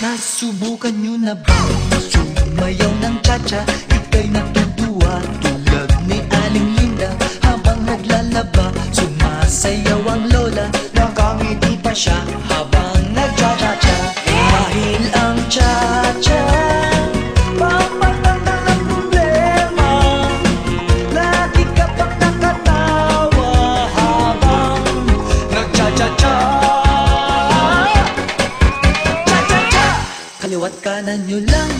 Nasubukan nyo na ba sumayaw ng cha-cha? Ika'y natutuwa tulad ni Aling Linda. Habang naglalaba, sumasayaw ang lola. Nakangiti pa siya habang nagcha-cha-cha. Dahil ang cha-cha pampatanggal ng problema. Lagi ka pang nakatawa habang nagcha-cha-cha. Kaliwat kanan nyo lang